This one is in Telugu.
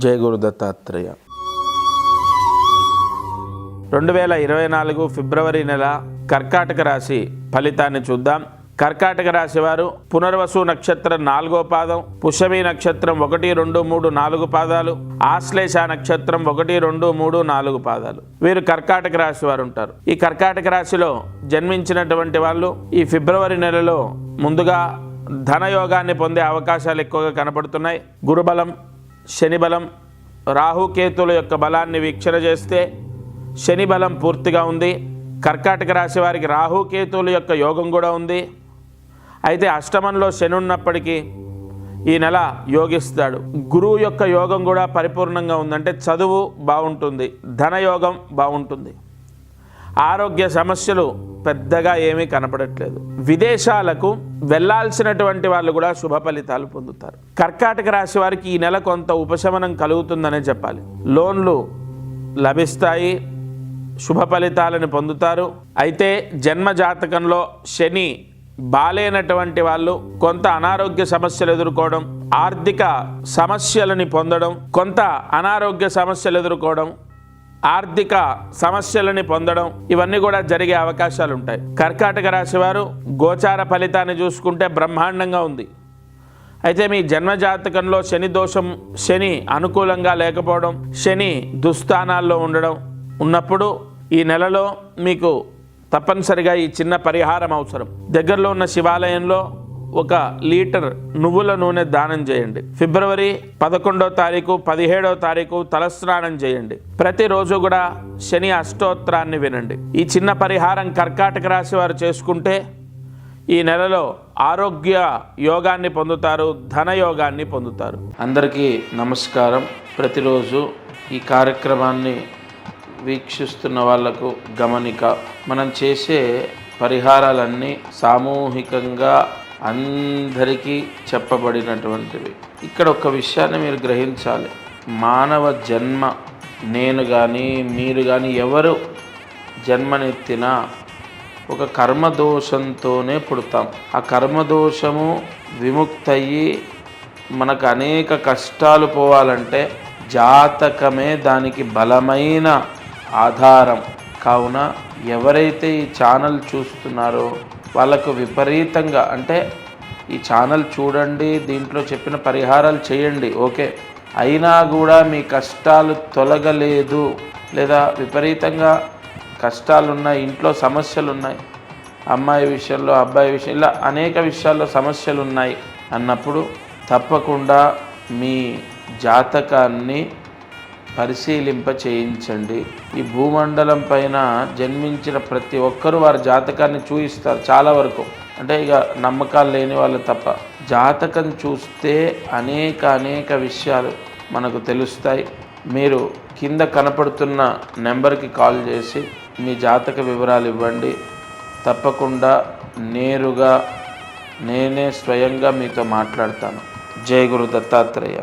జై గురు దత్తాత్రేయ. 2024 ఫిబ్రవరి నెల కర్కాటక రాశి ఫలితాన్ని చూద్దాం. కర్కాటక రాశి వారు పునర్వసు నక్షత్రం 4వ పాదం, పుష్యమి నక్షత్రం 1, 2, 3, 4 పాదాలు, ఆశ్లేష నక్షత్రం 1, 2, 3, 4 పాదాలు. వీరు కర్కాటక రాశి వారు ఉంటారు. ఈ కర్కాటక రాశిలో జన్మించినటువంటి వాళ్ళు ఈ ఫిబ్రవరి నెలలో ముందుగా ధనయోగాన్ని పొందే అవకాశాలు ఎక్కువగా కనపడుతున్నాయి. గురుబలం, శని బలం, రాహుకేతుల యొక్క బలాన్ని వీక్షణ చేస్తే శని బలం పూర్తిగా ఉంది. కర్కాటక రాశి వారికి రాహుకేతుల యొక్క యోగం కూడా ఉంది. అయితే అష్టమంలో శని ఉన్నప్పటికీ ఈ నెల యోగిస్తాడు. గురువు యొక్క యోగం కూడా పరిపూర్ణంగా ఉందంటే చదువు బాగుంటుంది, ధనయోగం బాగుంటుంది. ఆరోగ్య సమస్యలు పెద్దగా ఏమీ కనపడట్లేదు. విదేశాలకు వెళ్ళాల్సినటువంటి వాళ్ళు కూడా శుభ ఫలితాలు పొందుతారు. కర్కాటక రాశి వారికి ఈ నెల కొంత ఉపశమనం కలుగుతుందనే చెప్పాలి. లోన్లు లభిస్తాయి, శుభ ఫలితాలను పొందుతారు. అయితే జన్మ జాతకంలో శని బాలేనటువంటి వాళ్ళు కొంత అనారోగ్య సమస్యలు ఎదుర్కోవడం, ఆర్థిక సమస్యలని పొందడం, కొంత అనారోగ్య సమస్యలు ఎదుర్కోవడం, ఆర్థిక సమస్యలని పొందడం, ఇవన్నీ కూడా జరిగే అవకాశాలు ఉంటాయి. కర్కాటక రాశి వారు గోచార ఫలితాన్ని చూసుకుంటే బ్రహ్మాండంగా ఉంది. అయితే మీ జన్మజాతకంలో శని దోషం, శని అనుకూలంగా లేకపోవడం, శని దుస్థానాల్లో ఉన్నప్పుడు ఈ నెలలో మీకు తప్పనిసరిగా ఈ చిన్న పరిహారం అవసరం. దగ్గరలో ఉన్న శివాలయంలో 1 లీటర్ నువ్వుల నూనె దానం చేయండి. ఫిబ్రవరి 11వ తారీఖు, 17వ తారీఖు తలస్నానం చేయండి. ప్రతిరోజు కూడా శని అష్టోత్తరాన్ని వినండి. ఈ చిన్న పరిహారం కర్కాటక రాశి వారు చేసుకుంటే ఈ నెలలో ఆరోగ్య యోగాన్ని పొందుతారు, ధనయోగాన్ని పొందుతారు. అందరికీ నమస్కారం. ప్రతిరోజు ఈ కార్యక్రమాన్ని వీక్షిస్తున్న వాళ్లకు గమనిక, మనం చేసే పరిహారాలన్నీ సామూహికంగా అందరికీ చెప్పబడినటువంటివి. ఇక్కడ ఒక విషయాన్ని మీరు గ్రహించాలి. మానవ జన్మ, నేను కానీ మీరు కానీ ఎవరు జన్మనెత్తినా ఒక కర్మదోషంతోనే పుడతాం. ఆ కర్మదోషము విముక్తయ్యి మనకు అనేక కష్టాలు పోవాలంటే జాతకమే దానికి బలమైన ఆధారం. కావున ఎవరైతే ఈ ఛానల్ చూస్తున్నారో వాళ్ళకు విపరీతంగా, అంటే ఈ ఛానల్ చూడండి, దీంట్లో చెప్పిన పరిహారాలు చేయండి, ఓకే, అయినా కూడా మీ కష్టాలు తొలగలేదు, లేదా విపరీతంగా కష్టాలున్నాయి, ఇంట్లో సమస్యలు ఉన్నాయి, అమ్మాయి విషయంలో, అబ్బాయి విషయం, ఇలా అనేక విషయాల్లో సమస్యలు ఉన్నాయి అన్నప్పుడు తప్పకుండా మీ జాతకాన్ని పరిశీలింప చేయించండి. ఈ భూమండలం పైన జన్మించిన ప్రతి ఒక్కరూ వారి జాతకాన్ని చూయిస్తారు. చాలా వరకు, అంటే ఇక నమ్మకాలు లేని వాళ్ళు తప్ప. జాతకం చూస్తే అనేక విషయాలు మనకు తెలుస్తాయి. మీరు కింద కనపడుతున్న నెంబర్కి కాల్ చేసి మీ జాతక వివరాలు ఇవ్వండి. తప్పకుండా నేరుగా నేనే స్వయంగా మీతో మాట్లాడతాను. జై గురు దత్తాత్రేయ.